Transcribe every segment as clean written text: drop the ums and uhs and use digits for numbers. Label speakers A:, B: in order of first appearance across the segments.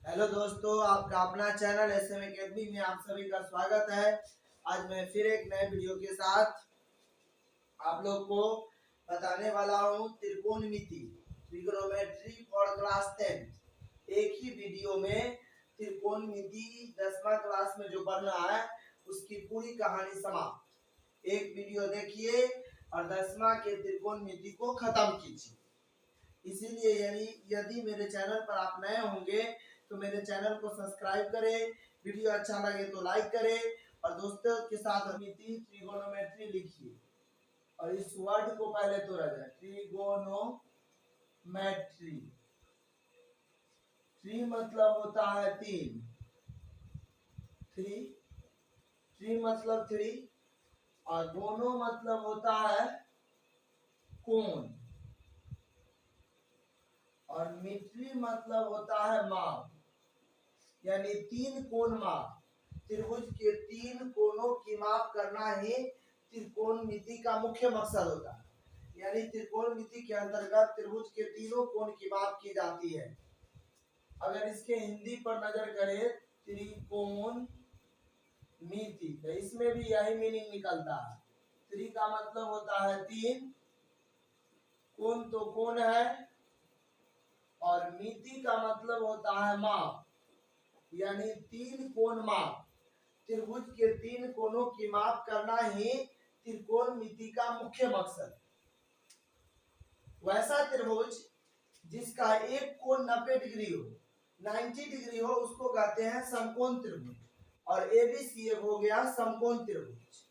A: Hello दोस्तों, आपका अपना चैनल एसएम एकेडमी में आप सभी का स्वागत है। आज मैं फिर एक नए वीडियो के साथ आप लोग को बताने वाला हूँ त्रिकोणमिति ट्रिगोनोमेट्री फॉर क्लास 10। एक ही वीडियो में त्रिकोणमिति 10वां क्लास में जो पढ़ना है उसकी पूरी कहानी समाप्त। एक वीडियो देखिए और 10वां के त्रिकोणमिति को खत्म कीजिए। इसीलिए यदि मेरे चैनल पर आप नए होंगे तो मेरे चैनल को सब्सक्राइब करें, वीडियो अच्छा लगे तो लाइक करें और दोस्तों के साथ मिति ट्रिगोनोमेट्री लिखिए और इस वर्ड को पहले तोड़ा जाए ट्रिगोनोमेट्री। ट्री मतलब होता है तीन, ट्री मतलब थ्री और गोनो मतलब होता है कोण और मिट्री मतलब होता है माप, यानी तीन कोण माप। त्रिभुज के तीन कोणों की माप करना ही त्रिकोणमिति का मुख्य मकसद होता है। यानी त्रिकोणमिति के अंतर्गत त्रिभुज के तीनों कोण की माप की जाती है। अगर इसके हिंदी पर नजर करें त्रिकोणमिति तो इसमें भी यही मीनिंग निकलता है। त्रि का मतलब होता है तीन, कोण तो कोण है और मिति का मतलब होता है माप, यानी तीन कोण माप। त्रिभुज के तीन कोणों की माप करना ही त्रिकोणमिति का मुख्य मकसद। वैसा त्रिभुज जिसका एक कोण 90 डिग्री हो, 90 डिग्री हो, उसको कहते हैं समकोण त्रिभुज। और एबीसी हो गया समकोण त्रिभुज।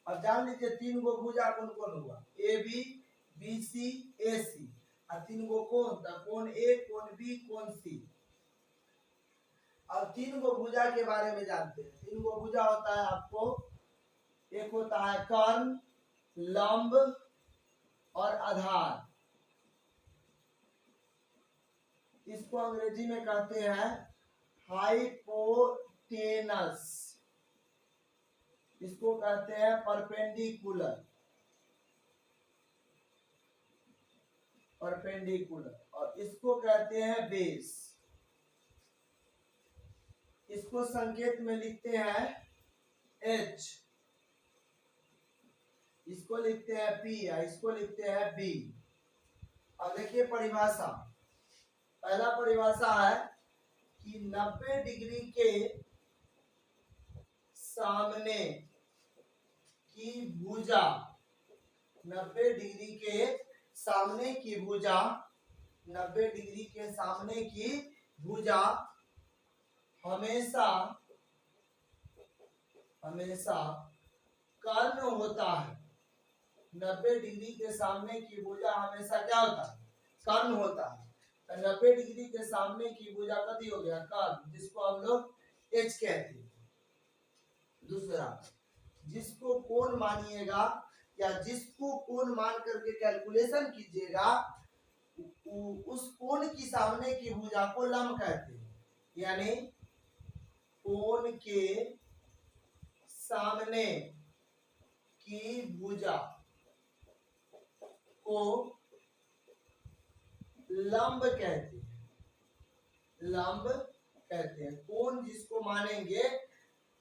A: अब जान लीजिए तीन गो भुजा कौन कौन हुआ, ए बी, बी सी, ए सी और तीन गो कोण, कोण ए, कोण बी, कोण सी। अब तीन गो भुजा के बारे में जानते हैं। तीन गो भुजा होता है आपको, एक होता है कर्ण, लंब और आधार। इसको अंग्रेजी में कहते हैं हाइपोटेनस, इसको कहते हैं परपेंडिकुलर, और इसको कहते हैं बेस। इसको संकेत में लिखते हैं H, इसको लिखते हैं P, इसको लिखते हैं B। अब देखिए परिभाषा, पहला परिभाषा है कि 90 डिग्री के सामने की भुजा, 90 डिग्री के सामने की भुजा, 90 डिग्री के सामने की भुजा हमेशा कर्ण होता है। 90 डिग्री के सामने की भुजा हमेशा क्या होता है, कर्ण होता है। तो 90 डिग्री के सामने की भुजा कति हो गया, कर्ण, जिसको हम लोग H कहते हैं। दूसरा, जिसको कोण मानिएगा या जिसको कोण मान करके कैलकुलेशन कीजिएगा उस कोण की सामने की भुजा को लंब कहते हैं। यानी कोण के सामने की भुजा को लंब कहते हैं, लंब कहते हैं। कोण जिसको मानेंगे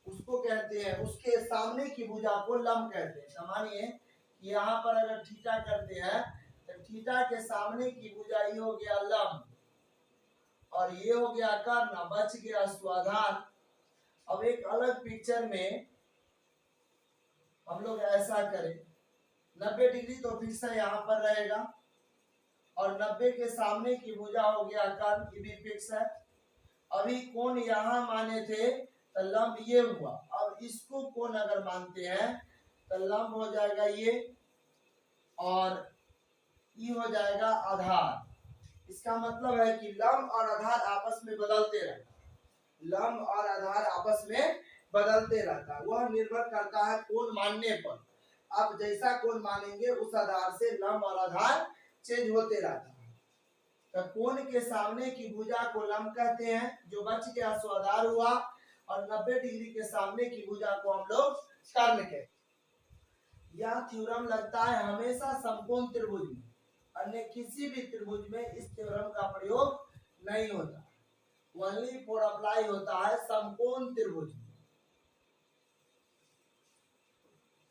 A: उसको कहते हैं, उसके सामने की भुजा को लंब कहते हैं। मानिए यहाँ पर अगर थीटा करते हैं तो थीटा के सामने की भुजा ये हो गया लंब और ये हो गया कर्ण, बच गया स्वाधार। अब एक अलग पिक्चर में हम लोग ऐसा करें, 90 डिग्री तो फिर से यहाँ पर रहेगा और 90 के सामने की भुजा हो गया कर्ण, ये भी फिक्स है। अभी कोण यहाँ माने थे तो लंब ये हुआ। अब इसको कोण अगर मानते हैं तो लंब हो जाएगा ये और ये हो जाएगा आधार। इसका मतलब है कि लंब और आधार आपस में बदलते रहता है, लंब और आधार आपस में बदलते रहता है। वह निर्भर करता है कोण मानने पर। आप जैसा कोण मानेंगे उस आधार से लंब और आधार चेंज होते रहता है। तो कोण के सामने की भुजा को लंब कहते हैं, जो बच गया सो आधार हुआ, और 90 डिग्री के सामने की भुजा को हम लोग कर्ण कहते हैं। यह थ्योरम लगता है हमेशा समकोण त्रिभुज में, अन्य किसी भी त्रिभुज में इस थ्योरम का प्रयोग नहीं होता। ओनली फॉर अप्लाई होता है समकोण त्रिभुज।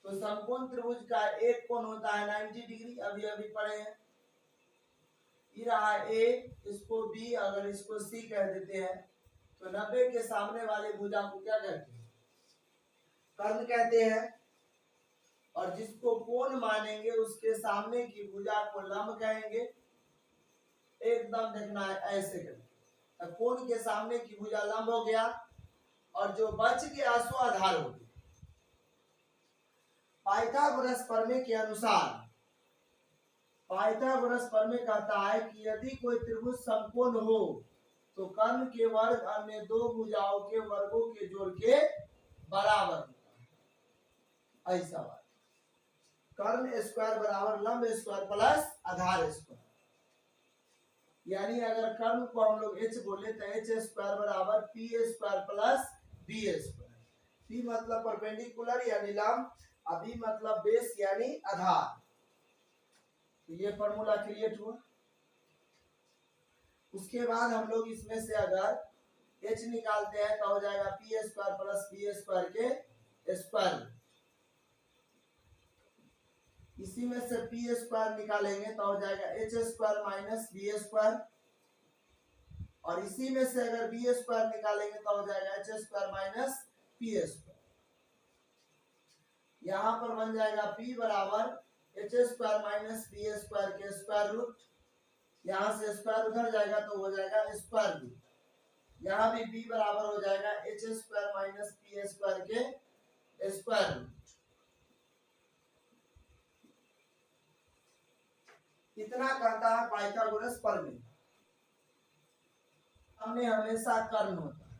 A: तो समकोण त्रिभुज का एक कोण होता है 90 डिग्री, अभी अभी पढ़े हैं। ये रहा ए, इसको बी, अगर इसको सी कह देते हैं तो 90 के सामने वाले भुजा को क्या कहते हैं? कर्ण कहते हैं। और जिसको कोण मानेंगे उसके सामने की भुजा को लंब कहेंगे। एकदम देखना है ऐसे करके, कोण के सामने की भुजा लंब हो गया और जो बच गया सो आधार हो गया। पाइथागोरस प्रमेय के अनुसार, पाइथागोरस प्रमेय कहता है कि यदि कोई त्रिभुज समकोण हो तो कर्ण के वर्ग अन्य दो भुजाओं के वर्गों के जोड़ के बराबर होता है। ऐसा बात, कर्ण स्क्वायर बराबर लंब स्क्वायर प्लस आधार स्क्वायर। यानी अगर कर्ण को हम लोग h बोले तो h स्क्वायर बराबर p square plus b square. p मतलब परपेंडिकुलर यानी लंब, और b मतलब बेस यानी आधार। तो ये फॉर्मूला क्रिएट हुआ। उसके बाद हम लोग इसमें से अगर h निकालते हैं तो हो जाएगा p square plus b square के स्क्वायर। इसी में से p स्क्वायर निकालेंगे तो हो जाएगा h square minus b square. और इसी में से अगर b स्क्वायर निकालेंगे तो हो जाएगा h square minus p square. यहाँ पर बन जाएगा p बराबर h square minus b square के स्क्वायर रूट। यहाँ से स्क्वायर उधर जाएगा तो हो जाएगा स्क्वायर रूट। यहाँ भी b बराबर हो जाएगा h square minus p square के स्क्वायर रूट। इतना कहता है पाइथागोरस प्रमेय। हमने हमेशा कर्ण होता है।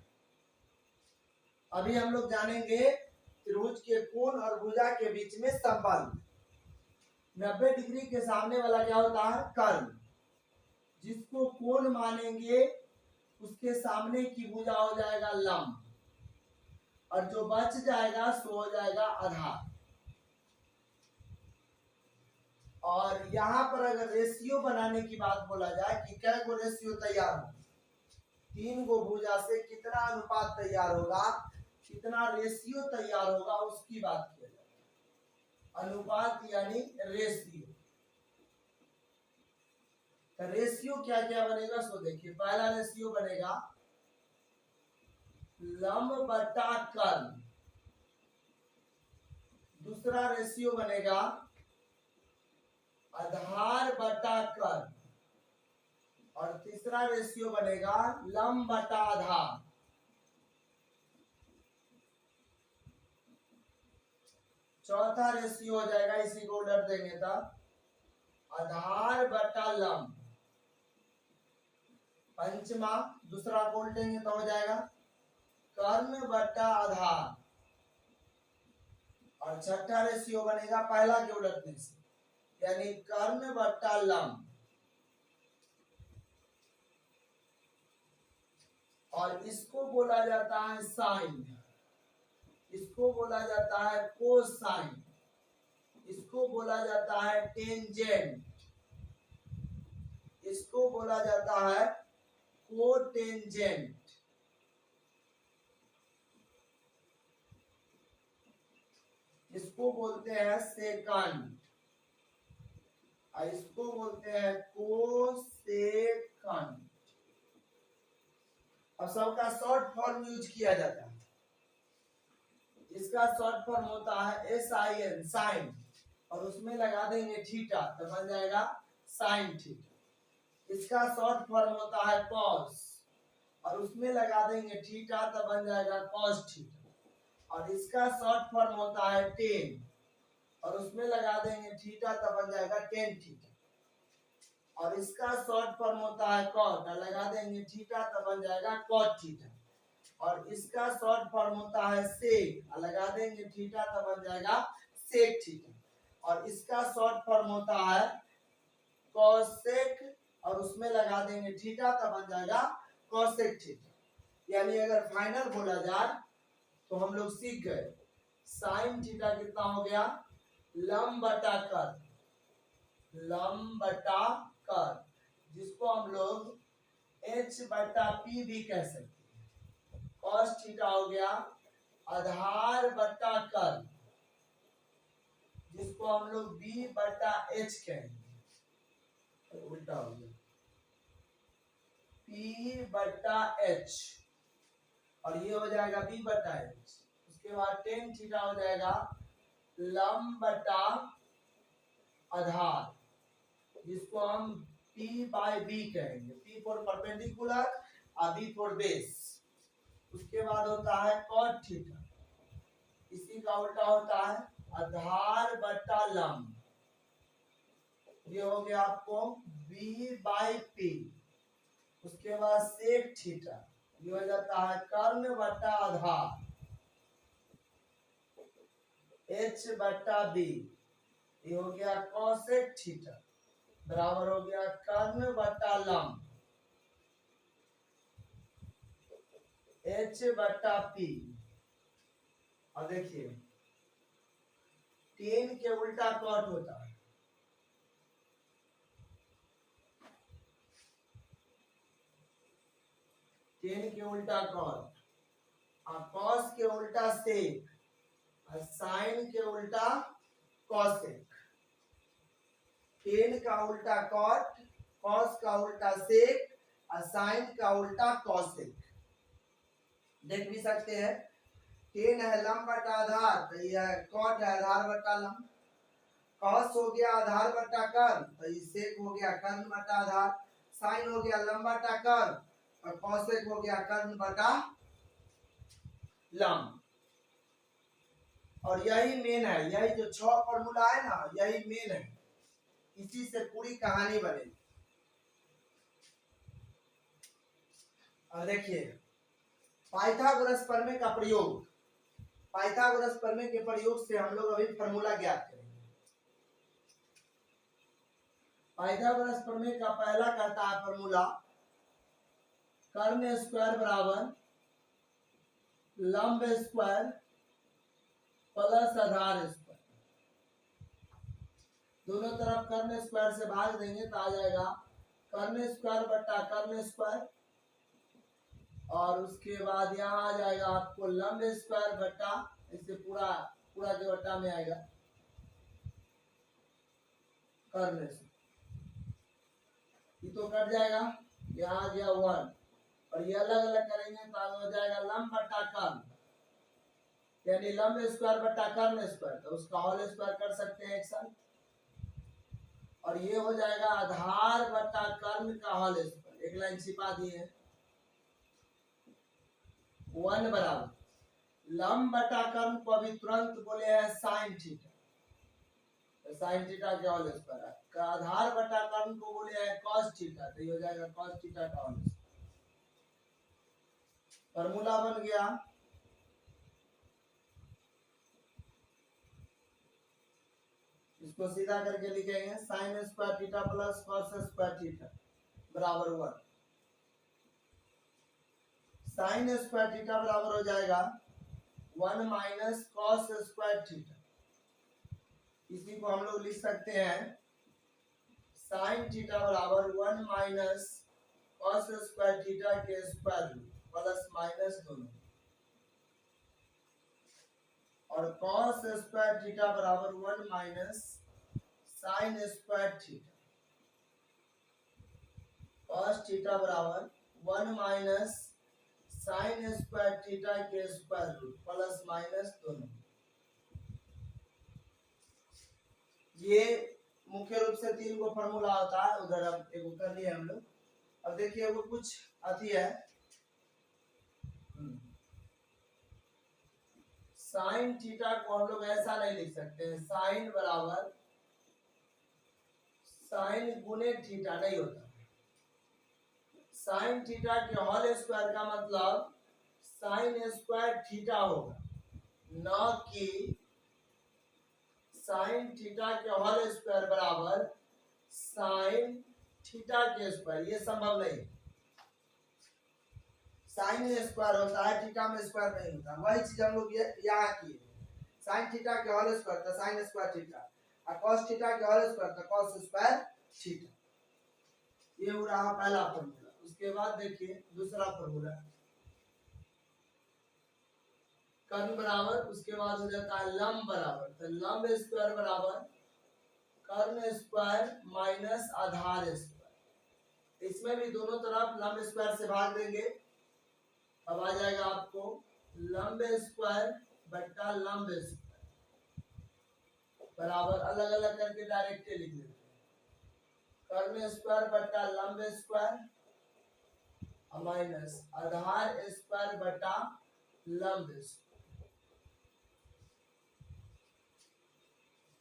A: अभी हम लोग जानेंगे त्रिभुज के कोण और भुजा के बीच में संबंध। 90 डिग्री के सामने वाला क्या होता है? कर्ण। जिसको कोण मानेंगे उसके सामने की भुजा हो जाएगा लंब, और जो बच जाएगा सो हो जाएगा आधार। और यहाँ पर अगर रेशियो बनाने की बात बोला जाए कि क्या गो रेशियो तैयार हो, 3 गो भुजा से कितना अनुपात तैयार होगा, कितना रेशियो तैयार होगा, उसकी बात किया जाए। अनुपात यानी रेशियो। तो रेशियो क्या क्या बनेगा सो देखिए। पहला रेशियो बनेगा लंब बटा कर्ण। दूसरा रेशियो बनेगा आधार बटा कर्ण। और तीसरा रेशियो बनेगा लंब बटा आधार। चौथा रेशियो हो जाएगा, इसी को उलट देंगे तब, आधार बटा लंब। पंचमा दूसरा को उल्टेंगे तो हो जाएगा कर्ण बटा आधार। और छठा रेशियो बनेगा पहला के उलटने से, यानी कर्ण बटा लंब। और इसको बोला जाता है साइन, इसको बोला जाता है कोसाइन, इसको बोला जाता है टेंजेंट, इसको बोला जाता है कोटेंजेंट, इसको बोलते हैं सेकंड, और इसको बोलते हैं कोसेकंड। अब सबका शॉर्ट फॉर्म यूज किया जाता है। इसका शॉर्ट फॉर्म होता है SIN, साइन, और उसमें लगा देंगे थीटा तो बन जाएगा साइन थीटा। इसका शॉर्ट फॉर्म होता है कॉस, और उसमें लगा देंगे थीटा तो बन जाएगा कॉस थीटा। और इसका शॉर्ट फॉर्म होता है टेन, और उसमें लगा देंगे थीटा तो बन जाएगा टेन थीटा। और इसका शॉर्ट फॉर्म होता है कॉट, लगा देंगे थीटा तो बन जाएगा कॉट थीटा। और इसका शॉर्ट फॉर्म होता है सेक, लगा देंगे थीटा तो बन जाएगा सेक थीटा। और इसका शॉर्ट फॉर्म होता है कॉसेक, और उसमें लगा देंगे थीटा तो बन जाएगा कॉसेक थीटा। यानी अगर फाइनल बोला जाए तो हम लोग सीख गए साइन थीटा कितना हो गया, लंब बटा कर्ण, लंब बटा कर्ण, जिसको हम लोग एच बटा पी भी कह सकते हैं। कॉस थीटा हो गया आधार बटा कर्ल, जिसको हम लोग बी बटा एच कहेंगे, तो उल्टा हो गया पी बटा एच, और ये हो जाएगा बी बटा एच। उसके बाद टेन थीटा हो जाएगा लंब बटा आधार, जिसको हम P बाय बी कहेंगे, P फॉर परपेंडिकुलर और B फॉर बेस। उसके बाद होता है कॉट थीटा, इसी का उल्टा होता है आधार बटा लंब, ये हो गया आपको B बाय P। उसके बाद सेक थीटा, ये हो जाता है कर्ण बटा आधार H बटा B, ये हो गया कॉसेक थीटा बराबर हो गया कर्ण बटा लंब H बटा P। और देखिए टेन के उल्टा कॉट होता है, टेन के उल्टा कॉट, और कॉस के उल्टा सेक, और साइन के उल्टा कॉसेक। टेन का उल्टा कॉट, कॉस का उल्टा सेक, और साइन का उल्टा कॉसेक। देख भी सकते हैं, टेन है लंब बटा आधार, तो यह कॉट है आधार बटा लंब। कॉस हो गया आधार बटा कर्ण, तो ये सेक हो गया कर्ण बटा आधार। साइन हो गया लंब बटा कर्ण, और कॉसेक हो गया कर्ण बटा लंब। और यही मेन है, यही जो 6 फॉर्मूला है ना, यही मेन है, इसी से पूरी कहानी बनेगी। और देखिए पाइथागोरस प्रमेय का प्रयोग, पाइथागोरस प्रमेय के प्रयोग से हम लोग अभी फॉर्मूला ज्ञात करेंगे। पाइथागोरस प्रमेय का पहला कहता है फॉर्मूला कर्ण स्क्वायर बराबर लंब स्क्वायर प्लस आधार स्क्वायर। दोनों तरफ कर्ण स्क्वायर से भाग देंगे तो आ जाएगा कर्ण स्क्वायर बटा कर्ण स्क्वायर, और उसके बाद यहाँ आ जाएगा आपको लंब स्क्वायर बटा, इससे पूरा पूरा के बटा में आएगा कर्ण स्क्वायर, ये तो कट जाएगा, यहाँ आ गया 1, और ये अलग अलग करेंगे तो हो जाएगा लंब बटा कर्ण, यानी लंब स्क्वायर बटा कर्ण स्क्वायर, तो उसका होल स्क्वायर कर सकते हैं एक साथ। और ये हो जाएगा आधार बटा कर्ण का होल स्क्वायर, एक लाइन छिपा दिए 1 बराबर लंब बटा कर्ण को अभी तुरंत बोले हैं साइन थीटा, तो साइन थीटा के होल स्क्वायर। आधार बटा कर्ण को बोले हैं कॉस थीटा, तो ये हो जाएगा कॉस थीटा का होल स्क्वायर। फॉर्मूला बन गया इसको सीधा करके लिखेंगे sine square theta plus cos square theta बराबर 1। साइन स्क्वायर थीटा बराबर हो जाएगा 1 माइनस कॉस स्क्वायर थीटा, इसी को हम लोग लिख सकते हैं साइन थीटा बराबर 1 माइनस कॉस स्क्वायर थीटा के स्क्वायर रूट प्लस माइनस दोनों, और कॉस स्क्वायर थीटा बराबर 1 minus sine square theta, cos theta बराबर 1 माइनस साइन स्क्वायर थीटा के स्क्वायर रूट प्लस माइनस दोनों। ये मुख्य रूप से 3 को फॉर्मूला होता है, उधर अब एक कर लिए हम लोग। अब देखिए वो कुछ आती है, साइन थीटा को हम लोग ऐसा नहीं लिख सकते हैं, साइन बराबर साइन गुने थीटा नहीं होता। साइन थीटा के होल स्क्वायर का मतलब साइन स्क्वायर थीटा होगा, न कि साइन थीटा के होल स्क्वायर बराबर साइन थीटा के स्क्वायर, ये संभव नहीं। साइन में स्क्वायर होता है, थीटा में स्क्वायर नहीं होता। वही चीज हम लोग यहाँ किए, साइन थीटा के होल स्क्वायर तो साइन स्क्वायर थीटा, और कॉस थीटा के होल स्क्वायर तो कॉस स्क्वायर थीटा। ये हो रहा पहला फॉर्मूला। उसके बाद देखिए दूसरा फॉर्मूला, कर्ण बराबर, उसके बाद हो जाता है लंब बराबर, तो लंब स्क्वायर बराबर कर्ण स्क्वायर माइनस आधार स्क्वायर। इसमें भी दोनों तरफ लंब स्क्वायर से भाग देंगे, अब आ जाएगा आपको लंब स्क्वायर बट्टा लंब स्क्वायर बराबर, अलग अलग करके डायरेक्ट लिख लेते हैं, कर्ण स्क्वायर बट्टा लंब स्क्वायर माइनस आधार स्क्वायर बटा लंब स्क्वायर।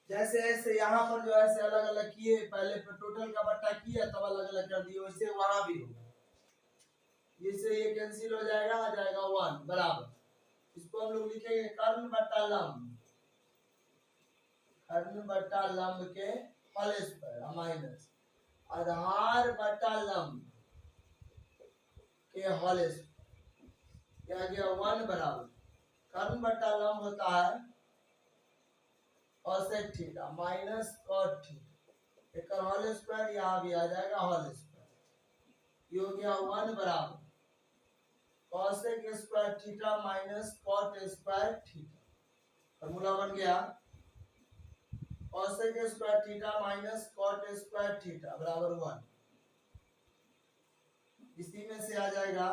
A: जैसे ऐसे यहाँ पर जो ऐसे अलग अलग किए, पहले टोटल का बट्टा किया तब अलग अलग कर दिए, वैसे वहां भी होगा, जिससे ये कैंसिल हो जाएगा, आ जाएगा 1 बराबर, इसको हम लोग लिखेंगे कर्ण बट्टा लंब, कर्ण बट्टा लंब के होल स्क्वायर माइनस आधार बट्टा लंब के होल स्क्वायर, क्या गया 1 बराबर, कर्ण बट्टा लंब होता है cosec theta minus cot theta, एक होल स्क्वायर यहाँ भी आ जाएगा होल स्क्वायर, ये हो गया 1 बराबर cosec square theta minus cot square theta, formula बन गया cosec square theta minus cot square theta बराबर 1। इसी में से आ जाएगा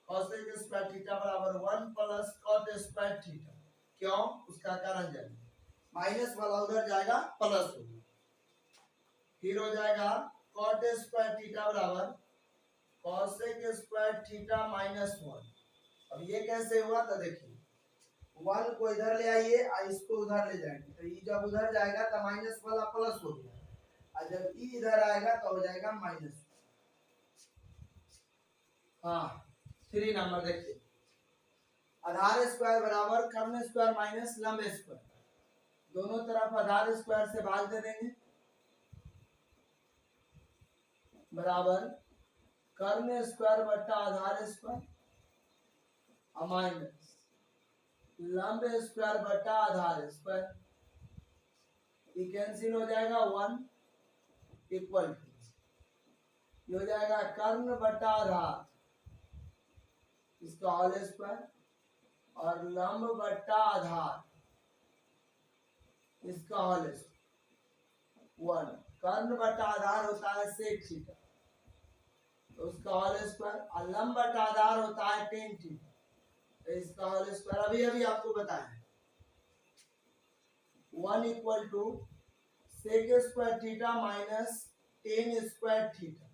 A: कोसेक स्क्वायर थीटा बराबर 1 प्लस कॉट स्क्वायर थीटा, क्यों, उसका कारण जानिए, माइनस वाला उधर जाएगा प्लस होगा, फिर हो जाएगा कॉट स्क्वायर थीटा बराबर कोसेक स्क्वायर थीटा माइनस 1। अब ये कैसे हुआ, तो देखिए 1 को इधर ले आइए और इसको उधर ले जाएंगे, तो ये जब उधर जाएगा तो माइनस वाला प्लस हो गया, और जब ई इधर आएगा तो हो जाएगा माइनस। हाँ 3 नंबर देखिए, आधार स्क्वायर बराबर कर्ण स्क्वायर माइनस लंब स्क्वायर, दोनों तरफ आधार स्क्वायर से भाग दे देंगे, बराबर कर्ण स्क्वायर बट्टा आधार स्क्वायर माइनस लंब स्क्वायर बट्टा आधार स्क्वायर, ये कैंसिल हो जाएगा 1 इक्वल टू ये हो जाएगा कर्ण बट्टा आधार इसका होल स्क्वायर और लंब बट्टा आधार इसका होल स्क्वायर, 1 कर्ण बट्टा आधार होता है सेक थीटा, तो उसका होल स्क्वायर, और लंब बट्टा आधार होता है टेन थीटा, तो इसका होल स्क्वायर अभी अभी आपको बताया 1 equal to sec square theta minus tan square theta,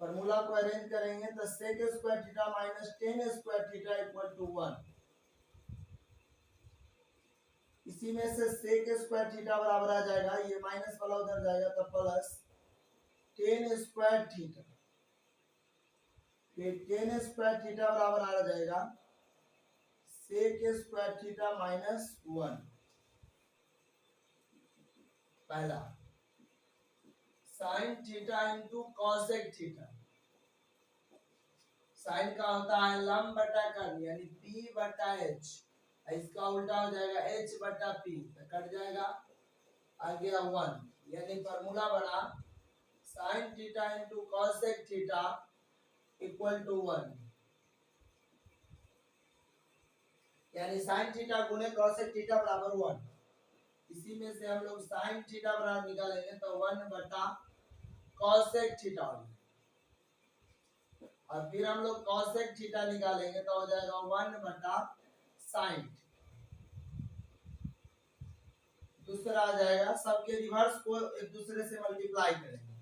A: formula को अरेंज करेंगे तो sec square theta minus tan square theta equal to 1। इसी में से सेक स्क्वायर थीटा बराबर आ जाएगा, ये माइनस वाला उधर जाएगा तो प्लस टेन स्क्वायर थीटा, फिर टेन स्क्वायर थीटा बराबर आ जाएगा सेक स्क्वायर थीटा माइनस 1। पहला sine theta into cosec theta, sine का होता है लंब बटा कर्ण यानी p बटा h, इसका उल्टा हो जाएगा h बटा p, तो कट जाएगा, आ गया 1, यानी फॉर्मूला बना sine theta into cosec theta equal to 1, यानी साइन थीटा गुने कॉसेक थीटा बराबर 1। इसी में से हम लोग साइन थीटा बराबर निकालेंगे तो 1 बटा कॉसेक थीटा, और फिर हम लोग कॉसेक थीटा निकालेंगे तो हो जाएगा 1 बटा साइन, दूसरा आ जाएगा, सबके रिवर्स को एक दूसरे से मल्टीप्लाई करेंगे,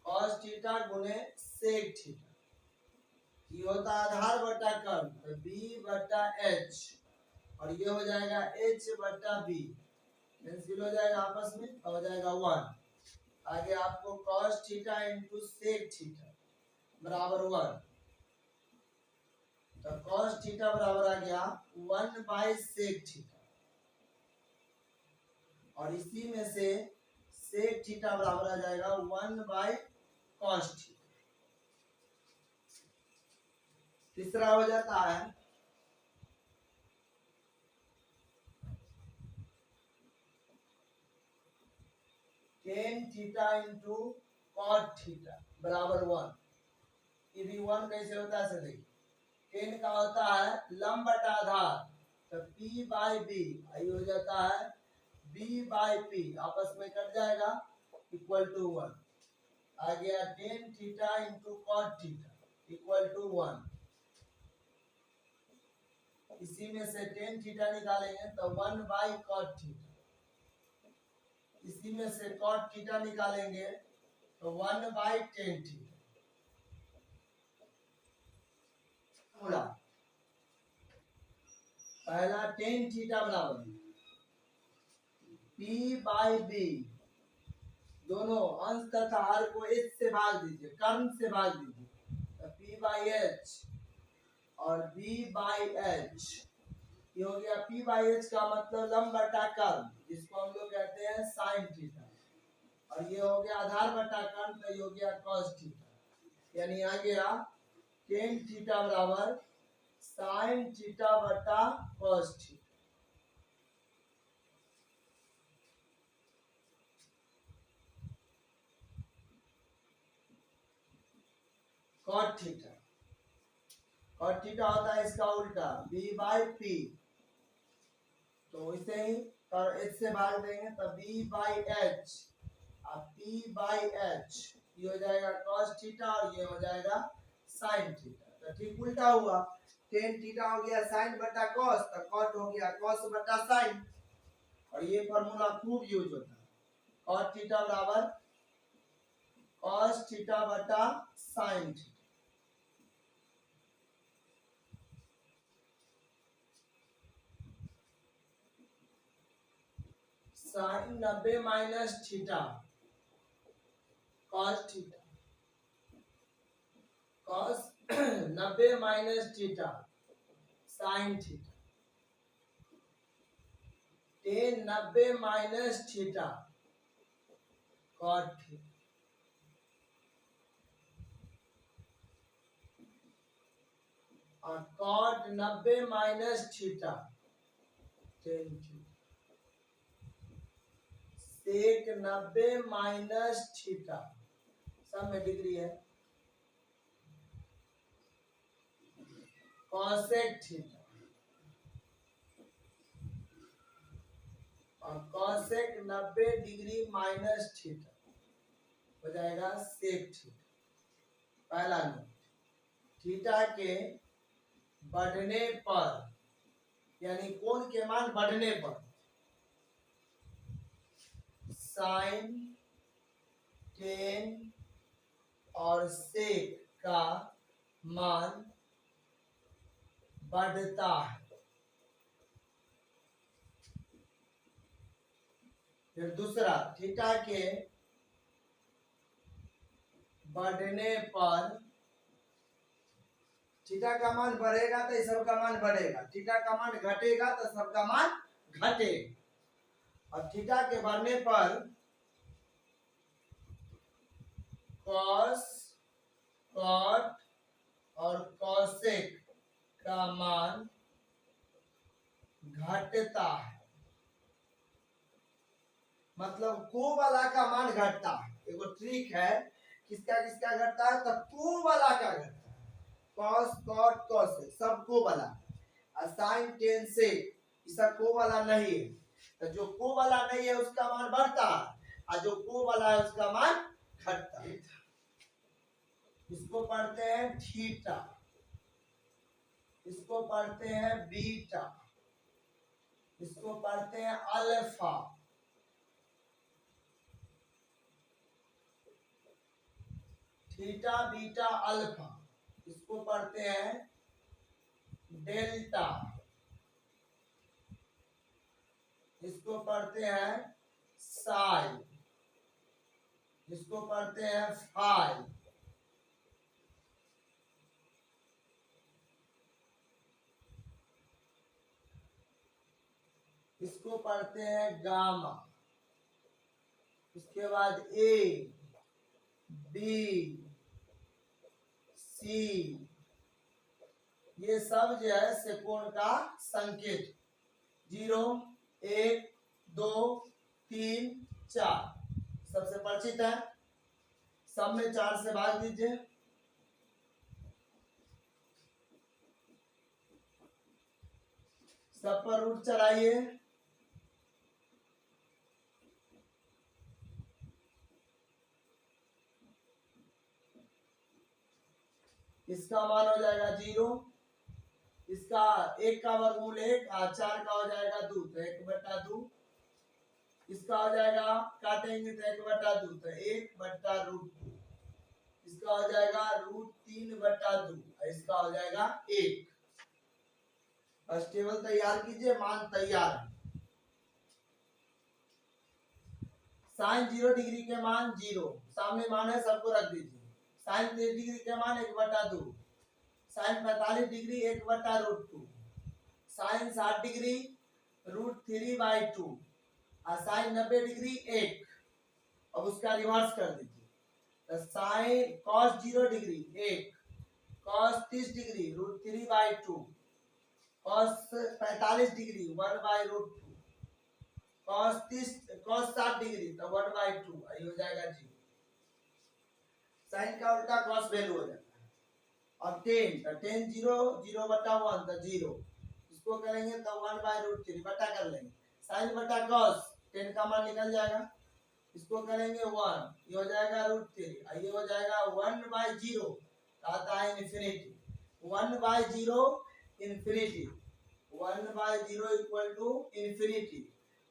A: कॉस थीटा गुने सेक थीटा, ये होता है आधार बटा कर्ण, तो b बटा h, और ये हो जाएगा h बटा b, कैंसिल हो जाएगा आपस में, तो हो जाएगा 1। आगे आपको cos theta into sec theta बराबर 1, तो कॉस थीटा बराबर आ गया 1 बाई सेक थीटा, और इसी में से सेक थीटा बराबर आ जाएगा 1 बाई कॉस थीटा। तीसरा हो जाता है tan theta into cot theta बराबर 1, ये भी वन कैसे होता है ऐसे देखिए, टेन का होता है लंब बटा आधार, तो P बाई बी आई हो जाता है B बाई पी, आपस में कट जाएगा इक्वल टू वन, आ गया tan theta into cot theta equal to one. इसी में से टेन थीटा निकालेंगे तो वन बाई कॉट थीटा, इसी में से कॉट थीटा निकालेंगे तो वन बाई टेन थीटा। पहला टेन थीटा बराबर P बाई बी, दोनों अंश तथा हर को h से भाग दीजिए, कर्ण से भाग दीजिए, तो P बाई एच और B बाई एच, ये हो गया P बाई एच का मतलब लंब बटा कर्ण, जिसको हम लोग कहते हैं साइन थीटा, और ये हो गया आधार बटा कर्ण, तो ये हो गया कॉस थीटा, यानी आ गया टेन थीटा बराबर साइन थीटा बटा cos theta. Cot theta, cot theta होता है इसका उल्टा b बाई पी, तो इसे ही और h से भाग देंगे तो b बाई एच और p बाई एच, ये हो जाएगा cos थीटा और ये हो जाएगा sin थीटा, तो ठीक उल्टा हुआ, टेन थीटा हो गया sin बटा cos, तो cot हो गया cos बटा sin, और ये फार्मूला खूब यूज होता है, cot थीटा बराबर cos थीटा बटा sin theta. Sine 90 minus theta cos theta, cos 90 minus theta sine theta, tan 90 minus theta cot theta, और cot 90 minus theta tan theta, sec 90 minus theta, सब में degree है, cosec theta और cosec 90 degree minus theta हो जाएगा sec theta. पहला note, theta के बढ़ने पर यानी कोण के मान बढ़ने पर साइन, टेन और सेक का मान बढ़ता है। फिर दूसरा, थीटा के बढ़ने पर, थीटा का मान बढ़ेगा तो सबका मान बढ़ेगा, थीटा का मान घटेगा तो सबका मान घटेगा, और थीटा के बढ़ने पर कॉस, कॉट और कॉसेक का मान घटता है, मतलब को वाला का मान घटता है। एगो ट्रिक है, किसका किसका घटता है, तो को वाला का घटता है, कॉस कॉट कॉसेक सब को वाला, और साइन टेन सेक इसका को वाला नहीं है, तो जो को वाला नहीं है उसका मान बढ़ता है, और जो को वाला है उसका मान घटता है। इसको पढ़ते हैं थीटा, इसको पढ़ते हैं बीटा, इसको पढ़ते हैं अल्फा, थीटा बीटा अल्फा, इसको पढ़ते हैं डेल्टा, इसको पढ़ते हैं साई, इसको पढ़ते हैं फाई, इसको पढ़ते हैं गामा, उसके बाद ए बी सी, ये सब जो है से कोण का संकेत, 0 1 2 3 4 सबसे परिचित है, सब में 4 से भाग दीजिए, सब पर रूट चलाइए। इसका मान हो जाएगा 0, इसका 1 का वर्गमूल 1, 4 का हो जाएगा 2, तो 1/2। इसका हो जाएगा, काटेंगे तो 1/2, तो 1/√2। इसका हो जाएगा √3/2, इसका हो जाएगा 1। बस टेबल तैयार कीजिए, मान तैयार है। साइन 0 डिग्री के मान 0, सामने मान है, सबको रख दीजिए। साइन 30 डिग्री के मान 1/2, साइन 45 डिग्री 1/√2, साइन 60 डिग्री √3/2, और साइन 90 डिग्री 1। अब उसका रिवर्स कर दीजिए, तो sine cos 0 degree 1, cos 30 degree √3/2, cos 45 degree 1/√2, cos 60 degree तो 1/2, ये हो जाएगा 0। साइन का उल्टा cos वैल्यू हो जाता है। अब 10, तो 10 0, 0/1 तो 0, इसको करेंगे तो 1/√3 बटा कर लेंगे, साइन बटा cos 10 का मान निकल जाएगा, इसको करेंगे 1, ये हो जाएगा √3, ये हो जाएगा 1/0, आता है infinity. 1/0 infinity, 1/0 equal to infinity,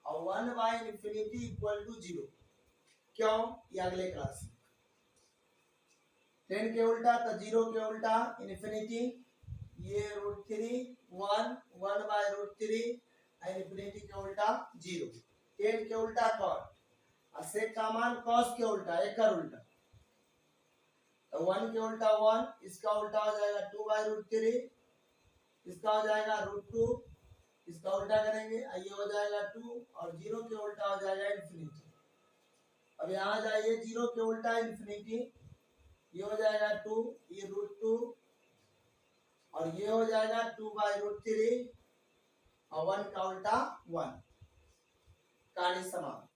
A: और 1/∞ इक्वल टू 0। क्यों? ये अगले क्लास में। 10 के उल्टा तो 0 के उल्टा इन्फिनिटी, ये √3, 1, 1/√3, इन्फिनिटी के उल्टा 0। 10 के उल्टा cos, और sec का मान cos के उल्टा, एक का उल्टा, तो 1 के उल्टा 1, इसका उल्टा हो जाएगा 2/√3, इसका हो जाएगा √2, इसका उल्टा करेंगे, ये हो जाएगा 2, और 0 के उल्टा हो जाएगा इन्फिनिटी। अब यहाँ जाइए, 0 के उल्टा इन्फिनिटी, ये हो जाएगा 2, ये √2, और ये हो जाएगा 2/√3, और 1 का उल्टा 1। कहानी समाप्त।